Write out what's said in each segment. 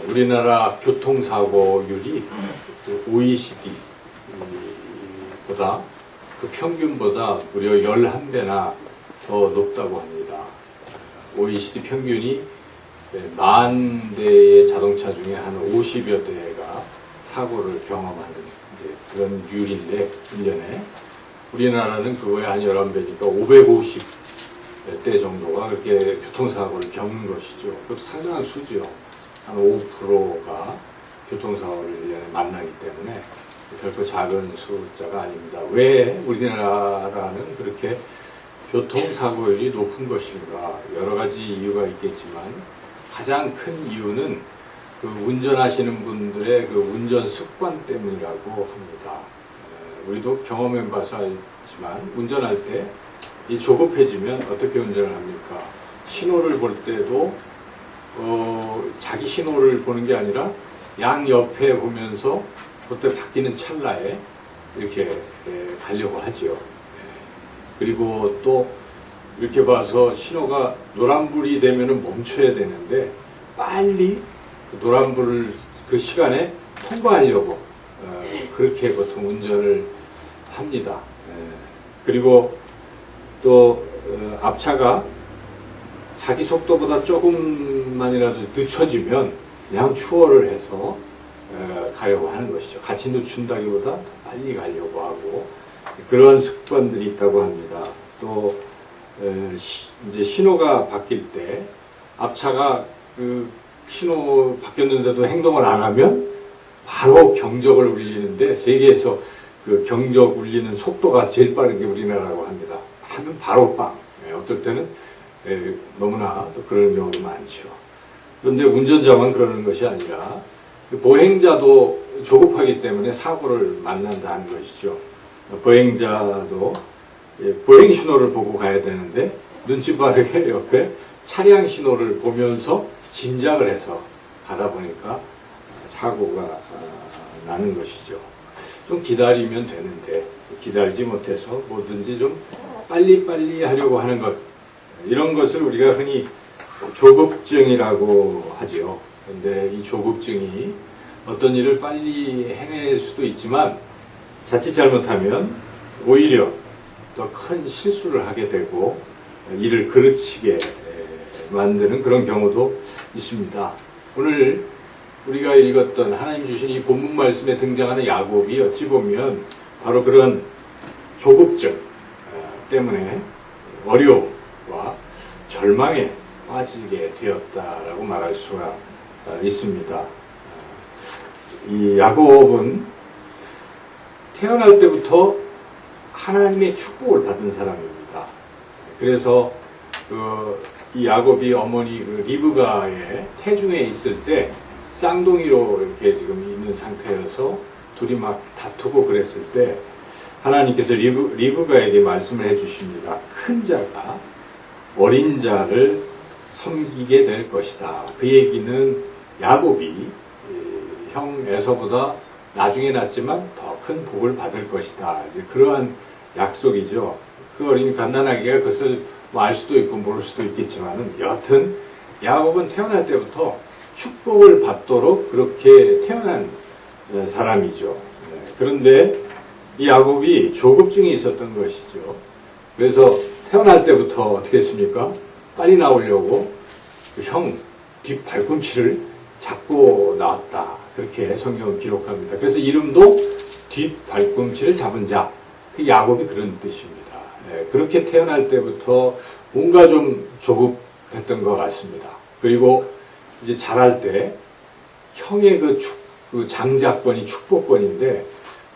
우리나라 교통사고율이 OECD보다 그 평균보다 무려 11배나 더 높다고 합니다. OECD 평균이 10,000 대의 자동차 중에 한 50여 대가 사고를 경험하는 그런 율인데 1년에 우리나라는 그거에 한 11배니까 550대 정도가 그렇게 교통사고를 겪는 것이죠. 그것도 상당한 수죠. 한 5%가 교통사고를 1년에 만나기 때문에 결코 작은 숫자가 아닙니다. 왜 우리나라는 그렇게 교통사고율이 높은 것인가? 여러 가지 이유가 있겠지만 가장 큰 이유는 그 운전하시는 분들의 그 운전 습관 때문이라고 합니다. 우리도 경험해 봐서 알지만 운전할 때 이 조급해지면 어떻게 운전을 합니까? 신호를 볼 때도 자기 신호를 보는 게 아니라 양 옆에 보면서 그때 바뀌는 찰나에 이렇게 가려고 하죠. 그리고 또 이렇게 봐서 신호가 노란불이 되면 멈춰야 되는데 빨리 노란불을 그 시간에 통과하려고 그렇게 보통 운전을 합니다. 그리고 또 앞차가 자기 속도보다 조금만이라도 늦춰지면 그냥 추월을 해서 가려고 하는 것이죠. 같이 늦춘다기보다 빨리 가려고 하고 그런 습관들이 있다고 합니다. 또 이제 신호가 바뀔 때 앞차가 그 신호 바뀌었는데도 행동을 안 하면 바로 경적을 울리는데 세계에서 그 경적 울리는 속도가 제일 빠른 게 우리나라라고 합니다. 하면 바로 빵. 어떨 때는 너무나 또 그런 경우도 많죠. 그런데 운전자만 그러는 것이 아니라 보행자도 조급하기 때문에 사고를 만난다는 것이죠. 보행자도 보행 신호를 보고 가야 되는데 눈치 빠르게 옆에 차량 신호를 보면서 짐작을 해서 가다 보니까 사고가 나는 것이죠. 좀 기다리면 되는데 기다리지 못해서 뭐든지 좀 빨리빨리 하려고 하는 것, 이런 것을 우리가 흔히 조급증이라고 하죠. 그런데 이 조급증이 어떤 일을 빨리 해낼 수도 있지만 자칫 잘못하면 오히려 더 큰 실수를 하게 되고 일을 그르치게 만드는 그런 경우도 있습니다. 오늘 우리가 읽었던 하나님 주신 이 본문 말씀에 등장하는 야곱이 어찌 보면 바로 그런 조급증 때문에 어려움과 절망에 빠지게 되었다라고 말할 수가 있습니다. 이 야곱은 태어날 때부터 하나님의 축복을 받은 사람입니다. 그래서 이 야곱이 어머니 리브가의 태중에 있을 때 쌍둥이로 이렇게 지금 있는 상태여서 둘이 막 다투고 그랬을 때 하나님께서 리브가에게 말씀을 해주십니다. 큰 자가 어린 자를 섬기게 될 것이다. 그 얘기는 야곱이 형 에서보다 나중에 낳지만 더 큰 복을 받을 것이다. 이제 그러한 약속이죠. 그 어린이 갓난아기가 그것을 뭐 알 수도 있고 모를 수도 있겠지만은 여하튼 야곱은 태어날 때부터 축복을 받도록 그렇게 태어난 사람이죠. 그런데 이 야곱이 조급증이 있었던 것이죠. 그래서 태어날 때부터 어떻게 했습니까? 빨리 나오려고 형 뒷발꿈치를 잡고 나왔다. 그렇게 성경은 기록합니다. 그래서 이름도 뒷발꿈치를 잡은 자, 그 야곱이 그런 뜻입니다. 그렇게 태어날 때부터 뭔가 좀 조급했던 것 같습니다. 그리고 이제 자랄 때 형의 그 장자권이 축복권인데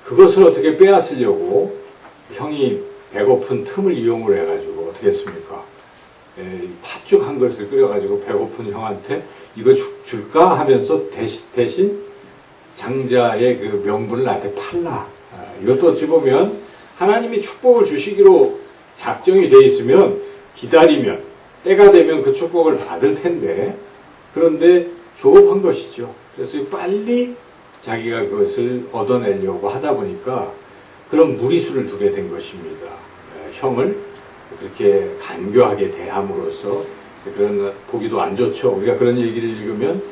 그것을 어떻게 빼앗으려고 형이 배고픈 틈을 이용을 해가지고 어떻게 했습니까? 팥죽 한 그릇을 끓여가지고 배고픈 형한테 이거 줄까 하면서 대신 장자의 그 명분을 나한테 팔라. 이것도 어찌 보면 하나님이 축복을 주시기로 작정이 돼 있으면 기다리면 때가 되면 그 축복을 받을 텐데 그런데 조급한 것이죠. 그래서 빨리 자기가 그것을 얻어내려고 하다 보니까 그런 무리수를 두게 된 것입니다. 형을 그렇게 간교하게 대함으로써 그런 보기도 안 좋죠. 우리가 그런 얘기를 읽으면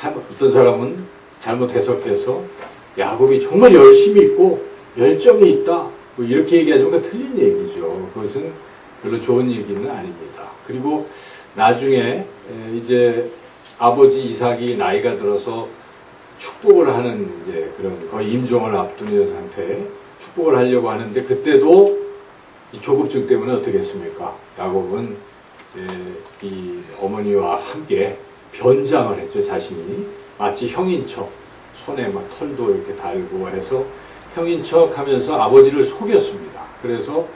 어떤 사람은 잘못 해석해서 야곱이 정말 열심히 있고 열정이 있다, 뭐 이렇게 얘기하지만 틀린 얘기죠. 그것은 별로 좋은 얘기는 아닙니다. 그리고 나중에 이제 아버지 이삭이 나이가 들어서 축복을 하는 이제 그런 거의 임종을 앞두는 상태에 축복을 하려고 하는데, 그때도 이 조급증 때문에 어떻게 했습니까? 야곱은 이 어머니와 함께 변장을 했죠. 자신이 마치 형인 척, 손에 막 털도 이렇게 달고 해서 형인 척 하면서 아버지를 속였습니다. 그래서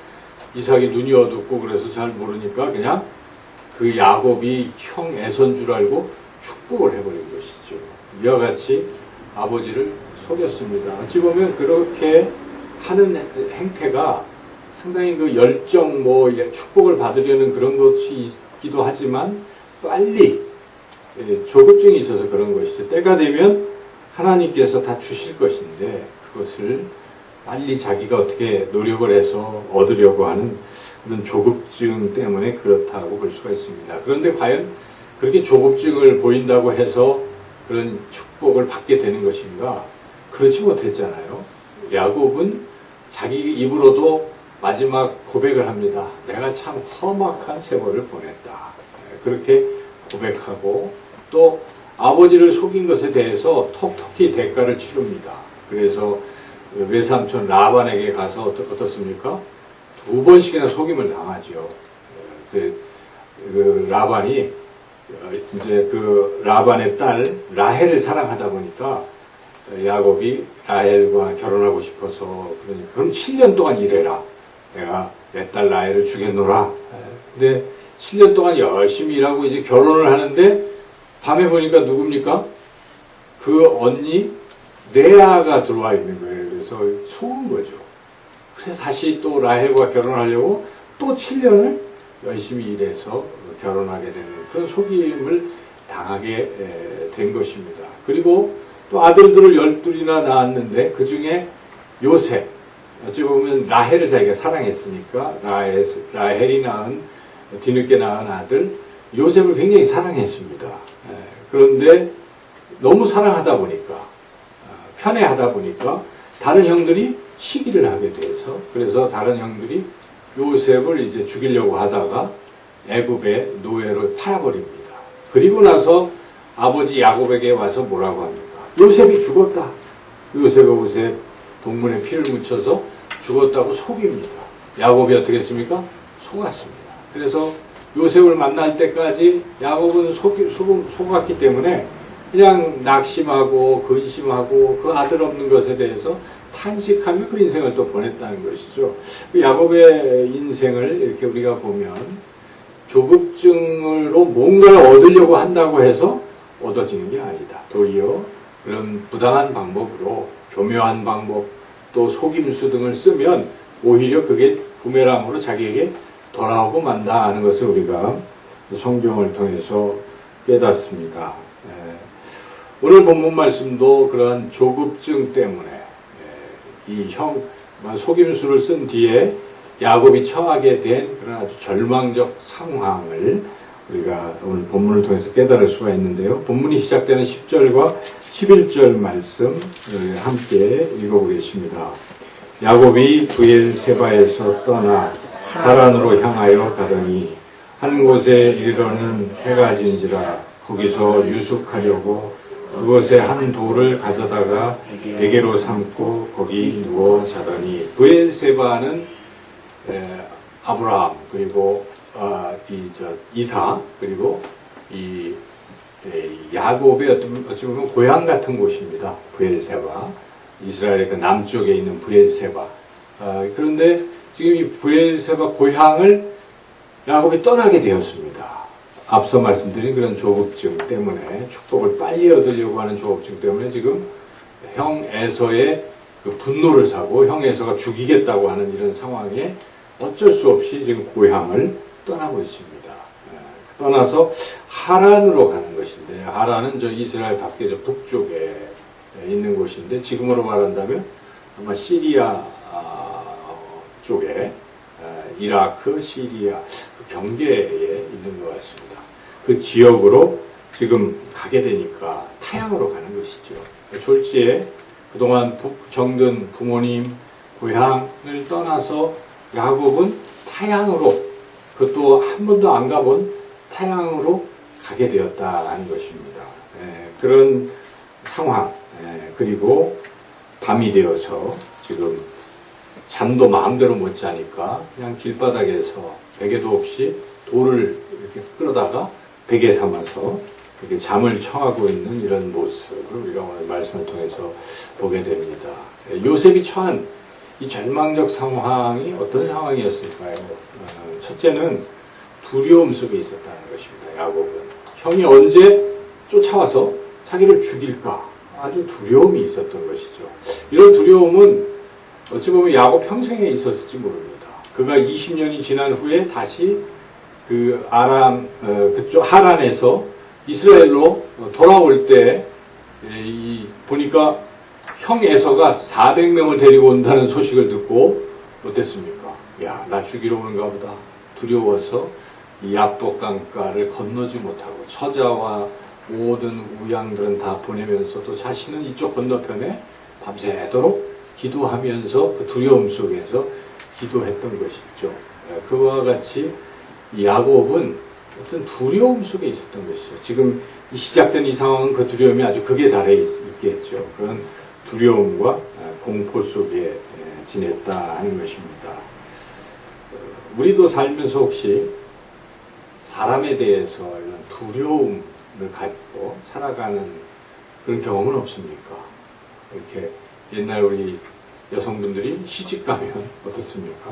이삭이 눈이 어둡고 그래서 잘 모르니까 그냥 그 야곱이 형 에서인 줄 알고 축복을 해버린 것이죠. 이와 같이 아버지를 속였습니다. 어찌 보면 그렇게 하는 행태가 상당히 그 열정, 축복을 받으려는 그런 것이 있기도 하지만 빨리 조급증이 있어서 그런 것이죠. 때가 되면 하나님께서 다 주실 것인데 그것을 빨리 자기가 어떻게 노력을 해서 얻으려고 하는 그런 조급증 때문에 그렇다고 볼 수가 있습니다. 그런데 과연 그렇게 조급증을 보인다고 해서 그런 축복을 받게 되는 것인가? 그렇지 못했잖아요. 야곱은 자기 입으로도 마지막 고백을 합니다. 내가 참 험악한 세월을 보냈다. 그렇게 고백하고 또 아버지를 속인 것에 대해서 톡톡히 대가를 치릅니다. 그래서 외삼촌 라반에게 가서 어떻습니까? 2번씩이나 속임을 당하죠. 그 라반이 이제 그 라반의 딸 라헬을 사랑하다 보니까 야곱이 라헬과 결혼하고 싶어서 그러니까 그럼 7년 동안 일해라. 내가 내 딸 라헬을 주겠노라. 근데 7년 동안 열심히 일하고 이제 결혼을 하는데 밤에 보니까 누굽니까? 그 언니 레아가 들어와 있는 거예요. 그래서 속은 거죠. 그래서 다시 또 라헬과 결혼하려고 또 7년을 열심히 일해서 결혼하게 되는 그런 속임을 당하게 된 것입니다. 그리고 또 아들들을 12이나 낳았는데 그 중에 요셉, 어찌 보면 라헬을 자기가 사랑했으니까 라헬이 낳은 뒤늦게 낳은 아들 요셉을 굉장히 사랑했습니다. 그런데 너무 사랑하다 보니까 편애하다 보니까 다른 형들이 시기를 하게 돼서 그래서 다른 형들이 요셉을 이제 죽이려고 하다가 애굽의 노예로 팔아버립니다. 그리고 나서 아버지 야곱에게 와서 뭐라고 합니까? 요셉이 죽었다. 요셉 동문에 피를 묻혀서 죽었다고 속입니다. 야곱이 어떻게 했습니까? 속았습니다. 그래서 요셉을 만날 때까지 야곱은 속았기 때문에 그냥 낙심하고 근심하고 그 아들 없는 것에 대해서 탄식하며 그 인생을 또 보냈다는 것이죠. 그 야곱의 인생을 이렇게 우리가 보면 조급증으로 뭔가를 얻으려고 한다고 해서 얻어지는 게 아니다. 도리어 그런 부당한 방법으로 교묘한 방법 또 속임수 등을 쓰면 오히려 그게 부메랑으로 자기에게 돌아오고 만다 하는 것을 우리가 성경을 통해서 깨닫습니다. 오늘 본문 말씀도 그러한 조급증 때문에 이 속임수를 쓴 뒤에 야곱이 처하게 된 그런 아주 절망적 상황을 우리가 오늘 본문을 통해서 깨달을 수가 있는데요. 본문이 시작되는 10절과 11절 말씀 함께 읽어보겠습니다. 야곱이 브엘세바에서 떠나 하란으로 향하여 가더니 한 곳에 이르러는 해가 진지라 거기서 유숙하려고 그곳에 한 돌을 가져다가 베개로 삼고 거기 누워 자더니 브엘세바는 아브라함 그리고 이삭 그리고 이 야곱의 어찌 보면 고향 같은 곳입니다. 브엘세바 이스라엘의 그 남쪽에 있는 브엘세바. 그런데 지금 이 브엘세바 고향을 야곱이 떠나게 되었습니다. 앞서 말씀드린 그런 조급증 때문에 축복을 빨리 얻으려고 하는 조급증 때문에 지금 형 에서의 그 분노를 사고 형 에서가 죽이겠다고 하는 이런 상황에 어쩔 수 없이 지금 고향을 떠나고 있습니다. 떠나서 하란으로 가는 것인데 하란은 저 이스라엘 밖에 저 북쪽에 있는 곳인데 지금으로 말한다면 아마 시리아 쪽에 이라크, 시리아 그 경계에 있는 것 같습니다. 그 지역으로 지금 가게 되니까 타향으로 가는 것이죠. 졸지에 그동안 정든 부모님, 고향을 떠나서 야곱은 타향으로, 그것도 한 번도 안 가본 타향으로 가게 되었다는 것입니다. 그런 상황, 그리고 밤이 되어서 지금 잠도 마음대로 못 자니까 그냥 길바닥에서 베개도 없이 돌을 이렇게 끌어다가 베개 삼아서 이렇게 잠을 청하고 있는 이런 모습을 우리가 오늘 말씀을 통해서 보게 됩니다. 요셉이 처한 이 절망적 상황이 어떤 상황이었을까요? 첫째는 두려움 속에 있었다는 것입니다. 야곱은 형이 언제 쫓아와서 자기를 죽일까 아주 두려움이 있었던 것이죠. 이런 두려움은 어찌 보면 야곱 평생에 있었을지 모릅니다. 그가 20년이 지난 후에 다시 그 아람 그쪽 하란에서 이스라엘로 돌아올 때 보니까 형 에서가 400명을 데리고 온다는 소식을 듣고 어땠습니까? 야, 나 죽이러 오는가 보다. 두려워서 이 야복강가를 건너지 못하고 처자와 모든 우양들은 다 보내면서도 자신은 이쪽 건너편에 밤새도록 기도하면서 그 두려움 속에서 기도했던 것이죠. 그와 같이 야곱은 어떤 두려움 속에 있었던 것이죠. 지금 시작된 이 상황은 그 두려움이 아주 극에 달해 있겠죠. 그런 두려움과 공포 속에 지냈다 하는 것입니다. 우리도 살면서 혹시 사람에 대해서 이런 두려움을 갖고 살아가는 그런 경험은 없습니까? 이렇게 옛날 우리 여성분들이 시집 가면 어떻습니까?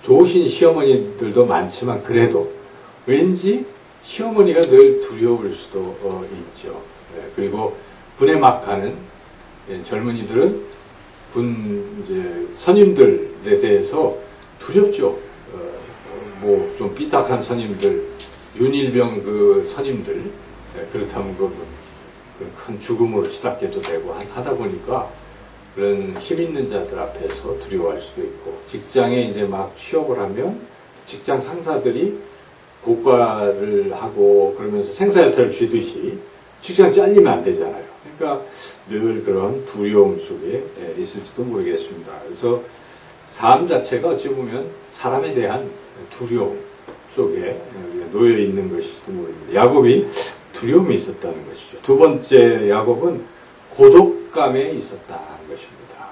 좋으신 시어머니들도 많지만 그래도 왠지 시어머니가 늘 두려울 수도 있죠. 그리고 분에 막 가는 젊은이들은 이제 선임들에 대해서 두렵죠. 뭐 좀 삐딱한 선임들, 윤일병 그 선임들, 그렇다면 큰 죽음으로 치닫게도 되고 하다 보니까 그런 힘 있는 자들 앞에서 두려워할 수도 있고, 직장에 이제 막 취업을 하면 직장 상사들이 고과를 하고 그러면서 생사여탈을 쥐듯이 직장 잘리면 안 되잖아요. 그러니까 늘 그런 두려움 속에 있을지도 모르겠습니다. 그래서 삶 자체가 어찌 보면 사람에 대한 두려움 속에 놓여 있는 것일지도 모릅니다. 야곱이 두려움이 있었다는 것이죠. 두 번째, 야곱은 고독감에 있었다는 것입니다.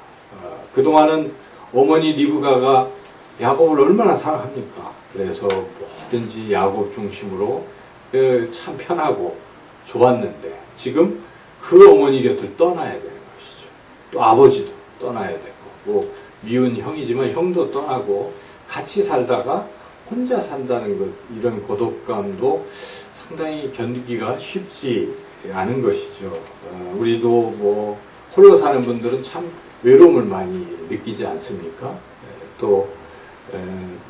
그동안은 어머니 리브가가 야곱을 얼마나 사랑합니까? 그래서 뭐든지 야곱 중심으로 참 편하고 좋았는데 지금 그 어머니 곁을 떠나야 되는 것이죠. 또 아버지도 떠나야 되고, 뭐 미운 형이지만 형도 떠나고 같이 살다가 혼자 산다는 것, 이런 고독감도 상당히 견디기가 쉽지 않은 것이죠. 우리도 뭐 홀로 사는 분들은 참 외로움을 많이 느끼지 않습니까? 또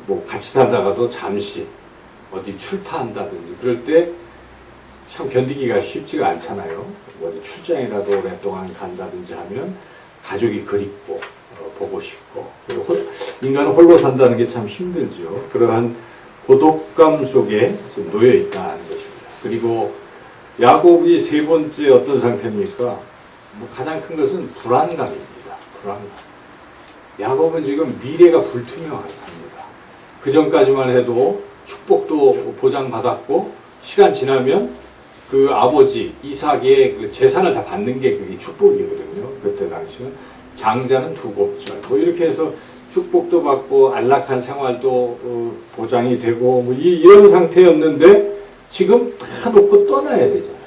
뭐 같이 살다가도 잠시 어디 출타한다든지 그럴 때 참 견디기가 쉽지가 않잖아요. 어디 출장이라도 오랫동안 간다든지 하면 가족이 그립고 보고 싶고, 그리고 인간은 홀로 산다는 게 참 힘들죠. 그러한 고독감 속에 지금 놓여 있다는 것입니다. 그리고 야곱이 세 번째 어떤 상태입니까? 뭐 가장 큰 것은 불안감입니다. 불안감. 야곱은 지금 미래가 불투명합니다. 그 전까지만 해도 축복도 보장받았고, 시간 지나면 그 아버지 이삭의 그 재산을 다 받는 게 그게 축복이거든요. 그때 당시는 장자는 두 곱절 뭐 이렇게 해서 축복도 받고 안락한 생활도 보장이 되고 뭐 이런 상태였는데 지금 다 놓고 떠나야 되잖아요.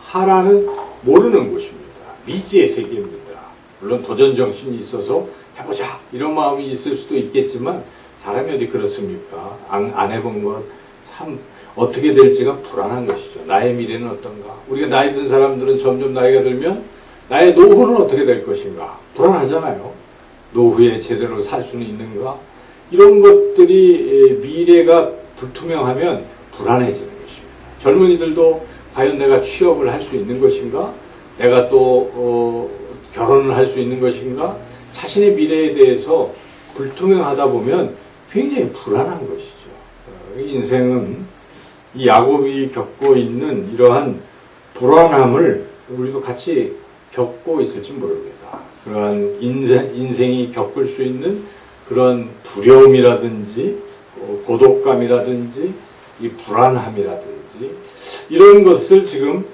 하란은 모르는 곳입니다. 미지의 세계입니다. 물론 도전 정신이 있어서 해보자 이런 마음이 있을 수도 있겠지만 사람이 어디 그렇습니까? 안 해본 것 참 어떻게 될지가 불안한 것이죠. 나의 미래는 어떤가? 우리가 나이 든 사람들은 점점 나이가 들면 나의 노후는 어떻게 될 것인가? 불안하잖아요. 노후에 제대로 살 수는 있는가? 이런 것들이 미래가 불투명하면 불안해지는 것입니다. 젊은이들도 과연 내가 취업을 할 수 있는 것인가? 내가 또 결혼을 할 수 있는 것인가? 자신의 미래에 대해서 불투명하다 보면 굉장히 불안한 것이죠. 인생은 이 야곱이 겪고 있는 이러한 불안함을 우리도 같이 겪고 있을지 모릅니다. 그러한 인생이 겪을 수 있는 그런 두려움이라든지 고독감이라든지 이 불안함이라든지 이런 것을 지금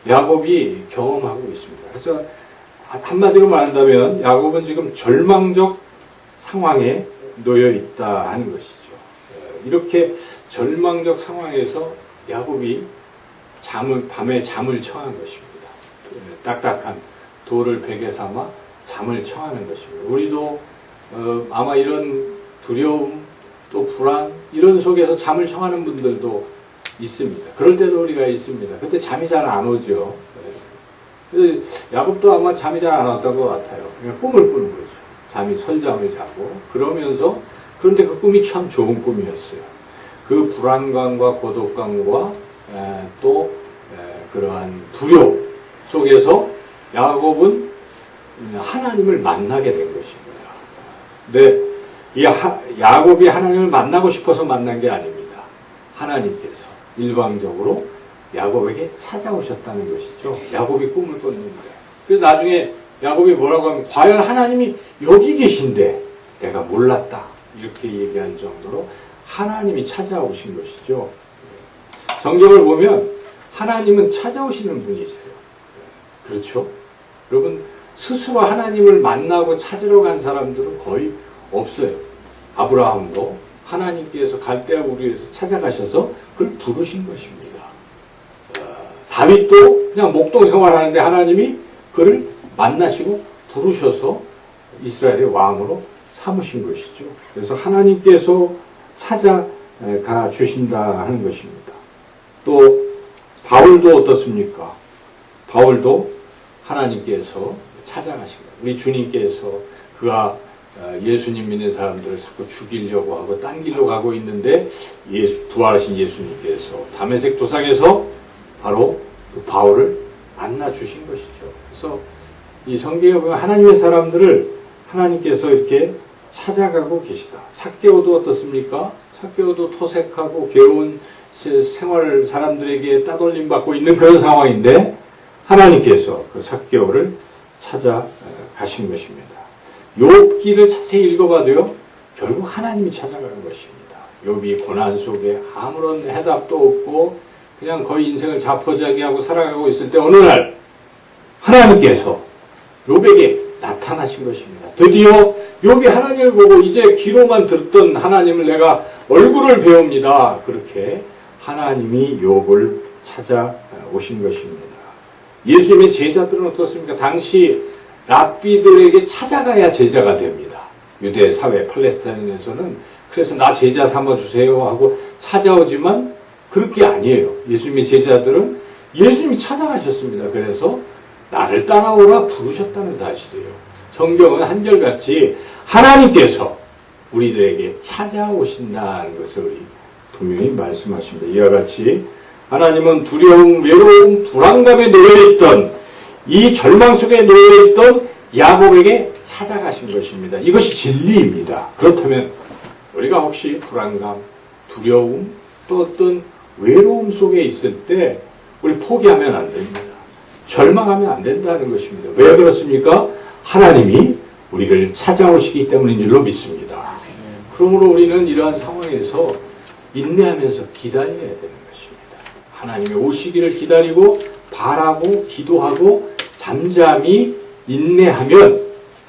야곱이 경험하고 있습니다. 그래서 한마디로 말한다면 야곱은 지금 절망적 상황에 놓여 있다 하는 것이죠. 이렇게 절망적 상황에서 야곱이 밤에 잠을 청한 것입니다. 딱딱한 돌을 베개 삼아 잠을 청하는 것입니다. 우리도 아마 이런 두려움 또 불안 이런 속에서 잠을 청하는 분들도 있습니다. 그럴 때도 우리가 있습니다. 그때 잠이 잘 안 오죠. 그래서 야곱도 아마 잠이 잘 안 왔던 것 같아요. 그냥 꿈을 꾸는 거죠. 잠이 설잠을 자고 그러면서 그런데 그 꿈이 참 좋은 꿈이었어요. 그 불안감과 고독감과 또 그러한 두려움 속에서 야곱은 하나님을 만나게 된 것입니다. 근데 이 야곱이 하나님을 만나고 싶어서 만난 게 아닙니다. 하나님께서 일방적으로 야곱에게 찾아오셨다는 것이죠. 야곱이 꿈을 꿨는데. 그래서 나중에 야곱이 뭐라고 하면 과연 하나님이 여기 계신데 내가 몰랐다. 이렇게 얘기할 정도로 하나님이 찾아오신 것이죠. 성경을 보면 하나님은 찾아오시는 분이세요. 그렇죠? 여러분 스스로 하나님을 만나고 찾으러 간 사람들은 거의 없어요. 아브라함도 하나님께서 갈대아 우르에서 찾아가셔서 그를 부르신 것입니다. 다윗도 그냥 목동 생활하는데 하나님이 그를 만나시고 부르셔서 이스라엘의 왕으로 삼으신 것이죠. 그래서 하나님께서 찾아가 주신다 하는 것입니다. 또 바울도 어떻습니까? 바울도 하나님께서 찾아가신 거예요. 우리 주님께서 그가 예수님 믿는 사람들을 자꾸 죽이려고 하고 딴 길로 가고 있는데 부활하신 예수님께서 다메섹 도상에서 바로 그 바울을 만나 주신 것이죠. 그래서 이 성경에 보면 하나님의 사람들을 하나님께서 이렇게 찾아가고 계시다. 삭개오도 어떻습니까? 삭개오도 토색하고 괴로운 생활 사람들에게 따돌림 받고 있는 그런 상황인데 하나님께서 그 삭개오를 찾아가신 것입니다. 욥기를 자세히 읽어봐도요. 결국 하나님이 찾아가는 것입니다. 욥이 고난 속에 아무런 해답도 없고 그냥 거의 인생을 자포자기하고 살아가고 있을 때 어느 날 하나님께서 욥에게 나타나신 것입니다. 드디어 욥이 하나님을 보고 이제 귀로만 듣던 하나님을 내가 얼굴을 배웁니다. 그렇게 하나님이 욥을 찾아오신 것입니다. 예수님의 제자들은 어떻습니까? 당시 랍비들에게 찾아가야 제자가 됩니다. 유대 사회 팔레스타인에서는 그래서 나 제자 삼아주세요 하고 찾아오지만 그렇게 아니에요. 예수님의 제자들은 예수님이 찾아가셨습니다. 그래서 나를 따라오라 부르셨다는 사실이에요. 성경은 한결같이 하나님께서 우리들에게 찾아오신다는 것을 분명히 말씀하십니다. 이와 같이 하나님은 두려움, 외로움, 불안감에 놓여있던 이 절망 속에 놓여있던 야곱에게 찾아가신 것입니다. 이것이 진리입니다. 그렇다면 우리가 혹시 불안감, 두려움, 또 어떤 외로움 속에 있을 때 우리 포기하면 안 됩니다. 절망하면 안 된다는 것입니다. 왜 그렇습니까? 하나님이 우리를 찾아오시기 때문인 줄로 믿습니다. 그러므로 우리는 이러한 상황에서 인내하면서 기다려야 되는 것입니다. 하나님의 오시기를 기다리고 바라고 기도하고 잠잠히 인내하면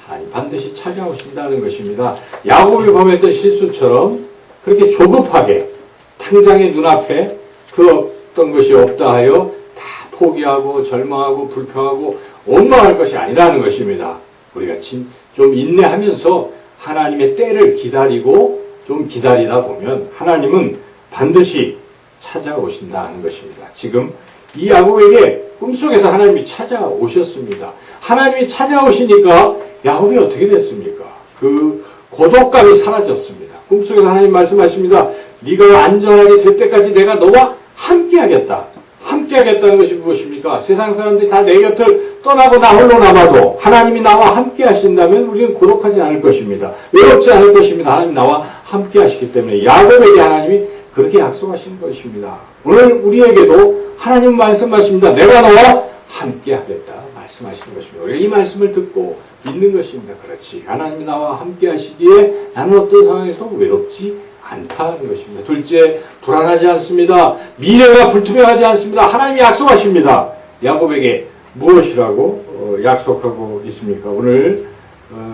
하나님 반드시 찾아오신다는 것입니다. 야곱이 범했던 실수처럼 그렇게 조급하게 당장의 눈앞에 그 어떤 것이 없다 하여 다 포기하고 절망하고 불평하고 원망할 것이 아니라는 것입니다. 우리가 좀 인내하면서 하나님의 때를 기다리고 좀 기다리다 보면 하나님은 반드시 찾아오신다는 것입니다. 지금 이 야곱에게 꿈속에서 하나님이 찾아오셨습니다. 하나님이 찾아오시니까 야곱이 어떻게 됐습니까? 그 고독감이 사라졌습니다. 꿈속에서 하나님 말씀하십니다. 네가 안전하게 될 때까지 내가 너와 함께하겠다. 함께하겠다는 것이 무엇입니까? 세상 사람들이 다 내 곁을 떠나고 나 홀로 남아도 하나님이 나와 함께 하신다면 우리는 고독하지 않을 것입니다. 외롭지 않을 것입니다. 하나님 나와 함께 하시기 때문에 야곱에게 하나님이 그렇게 약속하신 것입니다. 오늘 우리에게도 하나님 말씀하십니다. 내가 너와 함께 하겠다 말씀하시는 것입니다. 우리가 이 말씀을 듣고 믿는 것입니다. 그렇지. 하나님이 나와 함께 하시기에 나는 어떤 상황에서도 외롭지 않다는 것입니다. 둘째, 불안하지 않습니다. 미래가 불투명하지 않습니다. 하나님이 약속하십니다. 야곱에게 무엇이라고 약속하고 있습니까? 오늘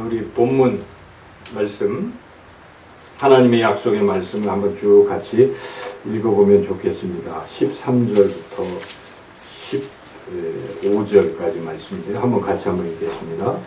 우리 본문 말씀, 하나님의 약속의 말씀을 한번 쭉 같이 읽어보면 좋겠습니다. 13절부터 15절까지 말씀입니다. 한번 같이 한번 읽겠습니다.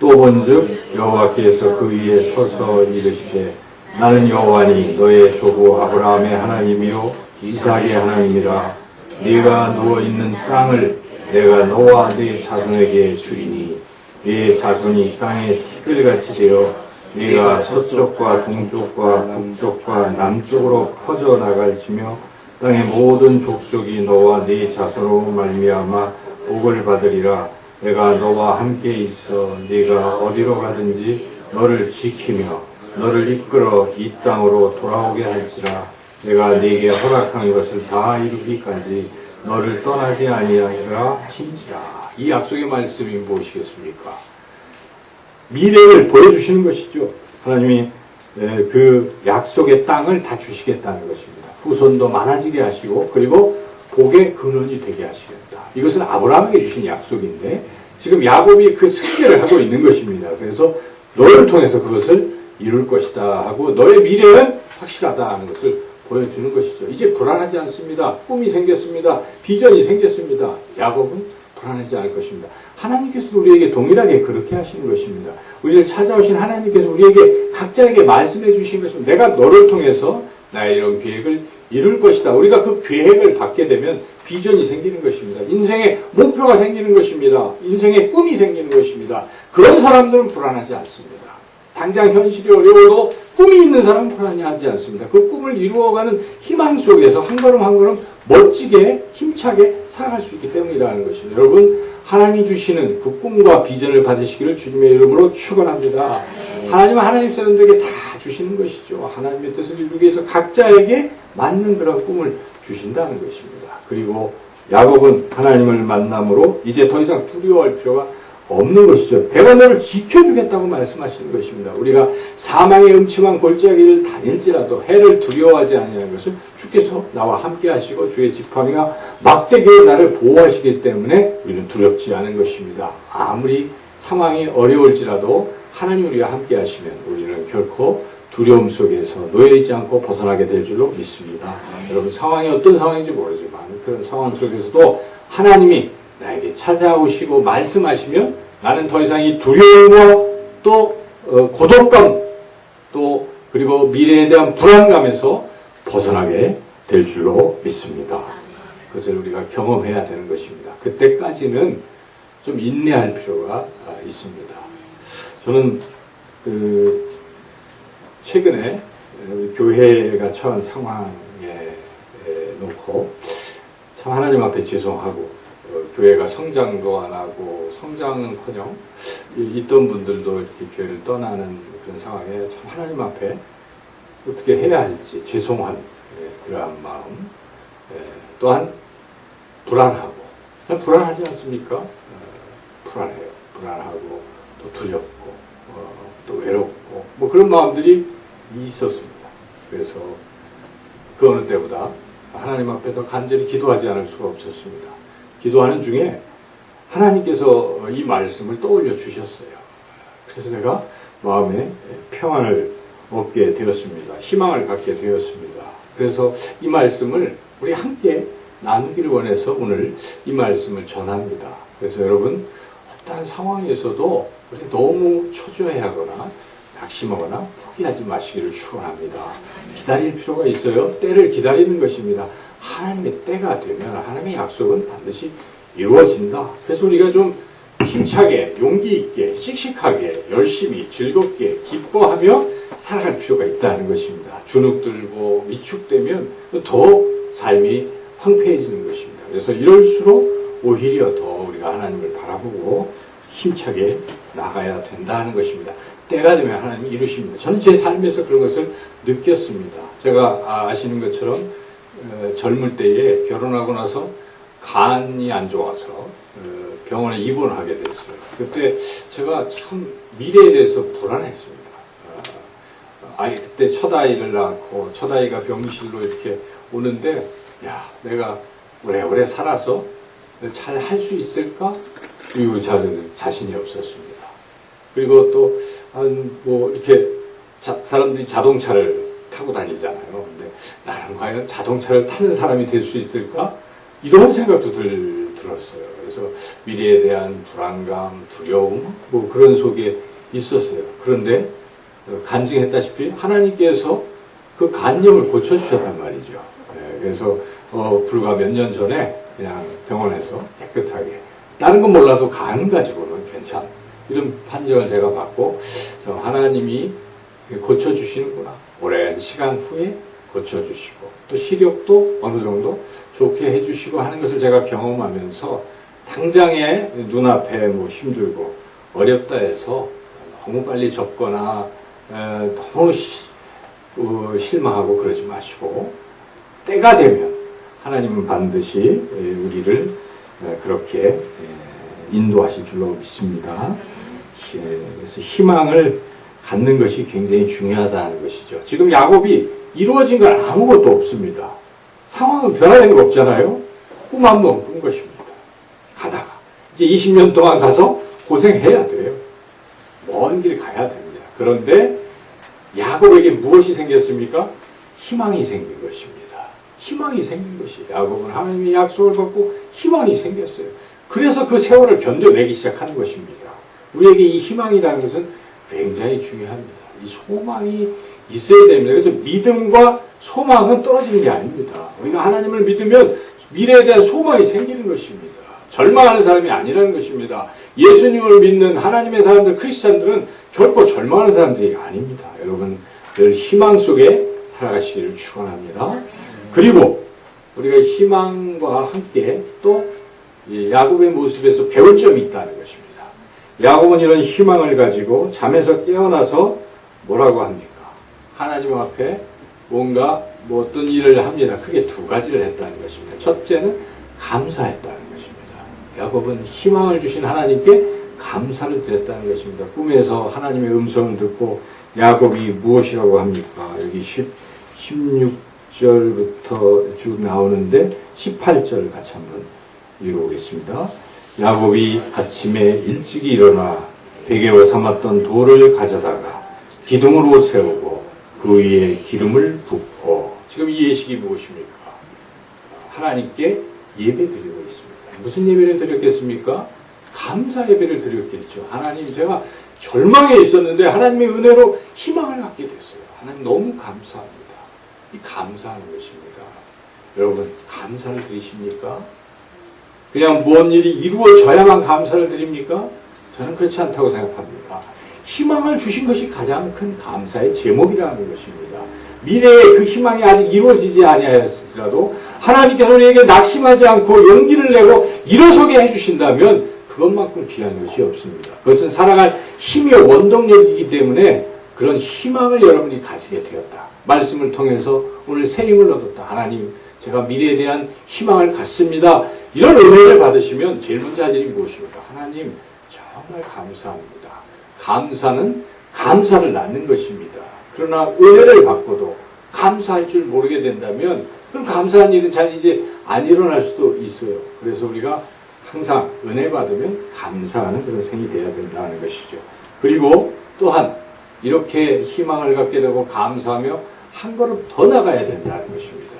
또 본즉 여호와께서 그 위에 서서 이르시되 나는 여호와니 너의 조부 아브라함의 하나님이요 이삭의 하나님이라. 네가 누워있는 땅을 내가 너와 네 자손에게 주리니 네 자손이 땅의 티끌같이 되어 네가 서쪽과 동쪽과 북쪽과 남쪽으로 퍼져나갈지며 땅의 모든 족속이 너와 네 자손으로 말미암아 복을 받으리라. 내가 너와 함께 있어 네가 어디로 가든지 너를 지키며 너를 이끌어 이 땅으로 돌아오게 할지라. 내가 네게 허락한 것을 다 이루기까지 너를 떠나지 아니하리라 하신지라. 이 약속의 말씀이 무엇이겠습니까? 미래를 보여주시는 것이죠. 하나님이 그 약속의 땅을 다 주시겠다는 것입니다. 후손도 많아지게 하시고 그리고 복의 근원이 되게 하시겠다. 이것은 아브라함에게 주신 약속인데 지금 야곱이 그 승계를 하고 있는 것입니다. 그래서 너를 통해서 그것을 이룰 것이다 하고 너의 미래는 확실하다 하는 것을 보여주는 것이죠. 이제 불안하지 않습니다. 꿈이 생겼습니다. 비전이 생겼습니다. 야곱은 불안하지 않을 것입니다. 하나님께서 우리에게 동일하게 그렇게 하시는 것입니다. 우리를 찾아오신 하나님께서 우리에게 각자에게 말씀해 주신 것입니다. 내가 너를 통해서 나의 이런 계획을 이룰 것이다. 우리가 그 계획을 받게 되면 비전이 생기는 것입니다. 인생의 목표가 생기는 것입니다. 인생의 꿈이 생기는 것입니다. 그런 사람들은 불안하지 않습니다. 당장 현실이 어려워도 꿈이 있는 사람은 불안해하지 않습니다. 그 꿈을 이루어가는 희망 속에서 한 걸음 한 걸음 멋지게 힘차게 살아갈 수 있기 때문이라는 것입니다. 여러분, 하나님이 주시는 그 꿈과 비전을 받으시기를 주님의 이름으로 축원합니다. 하나님은 하나님 사람들에게 다 주시는 것이죠. 하나님의 뜻을 이루기 위해서 각자에게 맞는 그런 꿈을 주신다는 것입니다. 그리고 야곱은 하나님을 만남으로 이제 더 이상 두려워할 필요가 없는 것이죠. 내가 너를 지켜주겠다고 말씀하시는 것입니다. 우리가 사망의 음침한 골짜기를 다닐지라도 해를 두려워하지 아니하는 것은 주께서 나와 함께 하시고 주의 지팡이가 막대기에 나를 보호하시기 때문에 우리는 두렵지 않은 것입니다. 아무리 상황이 어려울지라도 하나님 우리와 함께 하시면 우리는 결코 두려움 속에서 놓여있지 않고 벗어나게 될 줄로 믿습니다. 여러분, 상황이 어떤 상황인지 모르지만 그런 상황 속에서도 하나님이 나에게 찾아오시고 말씀하시면 나는 더 이상 이 두려움과 또 고독감 또 그리고 미래에 대한 불안감에서 벗어나게 될 줄로 믿습니다. 그것을 우리가 경험해야 되는 것입니다. 그때까지는 좀 인내할 필요가 있습니다. 저는 최근에 교회가 처한 상황에 놓고 참 하나님 앞에 죄송하고 교회가 성장도 안 하고 성장은커녕 있던 분들도 이렇게 교회를 떠나는 그런 상황에 참 하나님 앞에 어떻게 해야 할지 죄송한 그러한 마음, 또한 불안하고 불안하지 않습니까? 불안해요. 불안하고 또 두렵고 또 외롭고 뭐 그런 마음들이 있었습니다. 그래서 그 어느 때보다 하나님 앞에 더 간절히 기도하지 않을 수가 없었습니다. 기도하는 중에 하나님께서 이 말씀을 떠올려 주셨어요. 그래서 제가 마음에 평안을 얻게 되었습니다. 희망을 갖게 되었습니다. 그래서 이 말씀을 우리 함께 나누기를 원해서 오늘 이 말씀을 전합니다. 그래서 여러분, 어떠한 상황에서도 우리 너무 초조해하거나 낙심하거나 포기하지 마시기를 축원합니다. 기다릴 필요가 있어요. 때를 기다리는 것입니다. 하나님의 때가 되면 하나님의 약속은 반드시 이루어진다. 그래서 우리가 좀 힘차게 용기 있게 씩씩하게 열심히 즐겁게 기뻐하며 살아갈 필요가 있다는 것입니다. 주눅들고 위축되면 더 삶이 황폐해지는 것입니다. 그래서 이럴수록 오히려 더 우리가 하나님을 바라보고 힘차게 나가야 된다는 것입니다. 때가 되면 하나님이 이루십니다. 저는 제 삶에서 그런 것을 느꼈습니다. 제가 아시는 것처럼 젊을 때에 결혼하고 나서 간이 안 좋아서 병원에 입원하게 됐어요. 그때 제가 참 미래에 대해서 불안했습니다. 그때 첫 아이를 낳고 첫 아이가 병실로 이렇게 오는데, 야, 내가 오래오래 살아서 잘 할 수 있을까? 그리고 자신이 없었습니다. 그리고 또 뭐 이렇게 사람들이 자동차를 타고 다니잖아요. 근데 나는 과연 자동차를 타는 사람이 될 수 있을까? 이런 생각도 들었어요. 그래서 미래에 대한 불안감, 두려움, 뭐 그런 속에 있었어요. 그런데 간증했다시피 하나님께서 그 간염을 고쳐주셨단 말이죠. 그래서 불과 몇 년 전에 그냥 병원에서 깨끗하게, 다른 건 몰라도 간 가지고는 괜찮아, 이런 판정을 제가 받고, 하나님이 고쳐주시는구나, 오랜 시간 후에 고쳐주시고 또 시력도 어느 정도 좋게 해주시고 하는 것을 제가 경험하면서, 당장에 눈앞에 뭐 힘들고 어렵다 해서 너무 빨리 접거나 너무 실망하고 그러지 마시고, 때가 되면 하나님은 반드시 우리를 그렇게 인도하실 줄로 믿습니다. 그래서 희망을 갖는 것이 굉장히 중요하다는 것이죠. 지금 야곱이 이루어진 건 아무것도 없습니다. 상황은 변화된 거 없잖아요. 꿈 한 번 꾼 것입니다. 가다가 이제 20년 동안 가서 고생해야 돼요. 먼 길 가야 됩니다. 그런데 야곱에게 무엇이 생겼습니까? 희망이 생긴 것입니다. 희망이 생긴 것이에요. 야곱은 하나님의 약속을 받고 희망이 생겼어요. 그래서 그 세월을 견뎌내기 시작하는 것입니다. 우리에게 이 희망이라는 것은 굉장히 중요합니다. 이 소망이 있어야 됩니다. 그래서 믿음과 소망은 떨어지는 게 아닙니다. 우리가 하나님을 믿으면 미래에 대한 소망이 생기는 것입니다. 절망하는 사람이 아니라는 것입니다. 예수님을 믿는 하나님의 사람들, 크리스찬들은 결코 절망하는 사람들이 아닙니다. 여러분, 늘 희망 속에 살아가시기를 축원합니다. 그리고 우리가 희망과 함께 또 야곱의 모습에서 배울 점이 있다는 것입니다. 야곱은 이런 희망을 가지고 잠에서 깨어나서 뭐라고 합니까? 하나님 앞에 뭔가 어떤 일을 합니다. 크게 두 가지를 했다는 것입니다. 첫째는 감사했다는 것입니다. 야곱은 희망을 주신 하나님께 감사를 드렸다는 것입니다. 꿈에서 하나님의 음성을 듣고 야곱이 무엇이라고 합니까? 여기 16절부터 쭉 나오는데 18절 같이 한번 읽어보겠습니다. 야곱이 아침에 일찍이 일어나 베개와 삼았던 돌을 가져다가 기둥으로 세우고 그 위에 기름을 붓고, 지금 이 예식이 무엇입니까? 하나님께 예배드리고 있습니다. 무슨 예배를 드렸겠습니까? 감사 예배를 드렸겠죠. 하나님, 제가 절망에 있었는데 하나님의 은혜로 희망을 갖게 됐어요. 하나님 너무 감사합니다. 이 감사하는 것입니다. 여러분, 감사를 드리십니까? 그냥 뭔 일이 이루어져야만 감사를 드립니까? 저는 그렇지 않다고 생각합니다. 희망을 주신 것이 가장 큰 감사의 제목이라는 것입니다. 미래에 그 희망이 아직 이루어지지 아니하였을지라도 하나님께서 우리에게 낙심하지 않고 용기를 내고 일어서게 해주신다면 그것만큼 귀한 것이 없습니다. 그것은 살아갈 힘이요 원동력이기 때문에 그런 희망을 여러분이 가지게 되었다. 말씀을 통해서 오늘 새 힘을 얻었다. 하나님, 제가 미래에 대한 희망을 갖습니다. 이런 은혜를 받으시면 제일 먼저 할 일이 무엇입니까? 하나님, 정말 감사합니다. 감사는 감사를 낳는 것입니다. 그러나 은혜를 받고도 감사할 줄 모르게 된다면 그럼 감사한 일은 잘 이제 안 일어날 수도 있어요. 그래서 우리가 항상 은혜 받으면 감사하는 그런 생이 되어야 된다는 것이죠. 그리고 또한 이렇게 희망을 갖게 되고 감사하며 한 걸음 더 나가야 된다는 것입니다.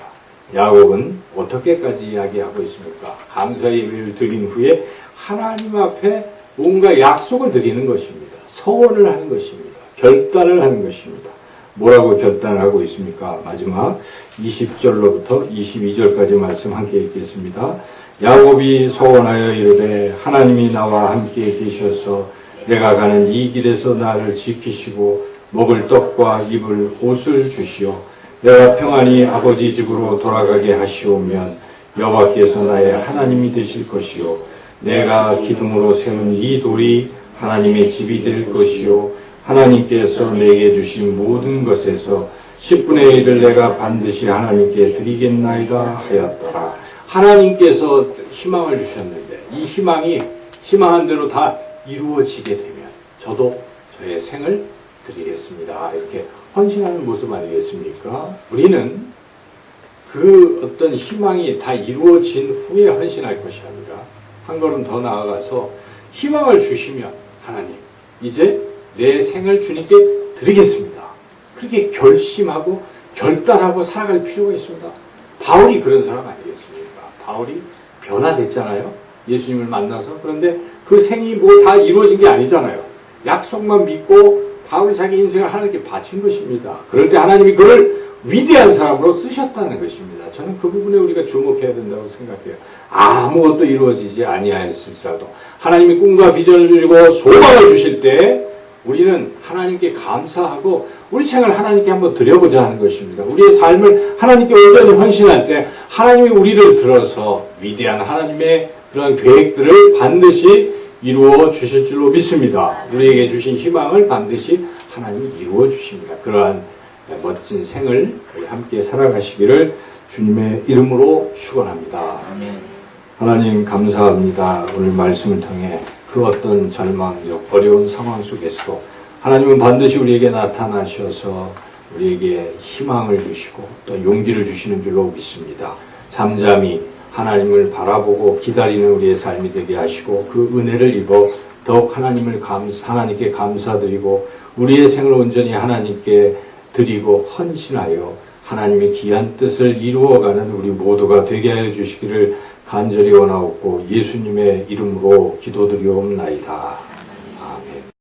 야곱은 어떻게까지 이야기하고 있습니까? 감사 예배를 드린 후에 하나님 앞에 뭔가 약속을 드리는 것입니다. 서원을 하는 것입니다. 결단을 하는 것입니다. 뭐라고 결단하고 있습니까? 마지막 20절로부터 22절까지 말씀 함께 읽겠습니다. 야곱이 서원하여 이르되 하나님이 나와 함께 계셔서 내가 가는 이 길에서 나를 지키시고 먹을 떡과 입을 옷을 주시오. 내가 평안히 아버지 집으로 돌아가게 하시오면 여호와께서 나의 하나님이 되실 것이요 내가 기둥으로 세운 이 돌이 하나님의 집이 될 것이요 하나님께서 내게 주신 모든 것에서 10분의 1을 내가 반드시 하나님께 드리겠나이다 하였더라. 하나님께서 희망을 주셨는데 이 희망이 희망한 대로 다 이루어지게 되면 저도 저의 생을 드리겠습니다. 이렇게 헌신하는 모습 아니겠습니까? 우리는 그 어떤 희망이 다 이루어진 후에 헌신할 것이 아니라 한 걸음 더 나아가서 희망을 주시면 하나님 이제 내 생을 주님께 드리겠습니다. 그렇게 결심하고 결단하고 살아갈 필요가 있습니다. 바울이 그런 사람 아니겠습니까? 바울이 변화됐잖아요. 예수님을 만나서. 그런데 그 생이 뭐 다 이루어진 게 아니잖아요. 약속만 믿고 바울이 자기 인생을 하나님께 바친 것입니다. 그럴 때 하나님이 그를 위대한 사람으로 쓰셨다는 것입니다. 저는 그 부분에 우리가 주목해야 된다고 생각해요. 아무것도 이루어지지 아니하였을지라도 하나님이 꿈과 비전을 주시고 소망을 주실 때 우리는 하나님께 감사하고 우리 생을 하나님께 한번 드려보자 하는 것입니다. 우리의 삶을 하나님께 온전히 헌신할 때 하나님이 우리를 들어서 위대한 하나님의 그런 계획들을 반드시 이루어 주실 줄로 믿습니다. 우리에게 주신 희망을 반드시 하나님이 이루어 주십니다. 그러한 멋진 생을 함께 살아가시기를 주님의 이름으로 축원합니다. 아멘. 하나님 감사합니다. 오늘 말씀을 통해 그 어떤 절망적 어려운 상황 속에서도 하나님은 반드시 우리에게 나타나셔서 우리에게 희망을 주시고 또 용기를 주시는 줄로 믿습니다. 잠잠히 하나님을 바라보고 기다리는 우리의 삶이 되게 하시고 그 은혜를 입어 더욱 하나님께 감사드리고 우리의 생을 온전히 하나님께 드리고 헌신하여 하나님의 귀한 뜻을 이루어가는 우리 모두가 되게 하여 주시기를 간절히 원하옵고 예수님의 이름으로 기도드리옵나이다.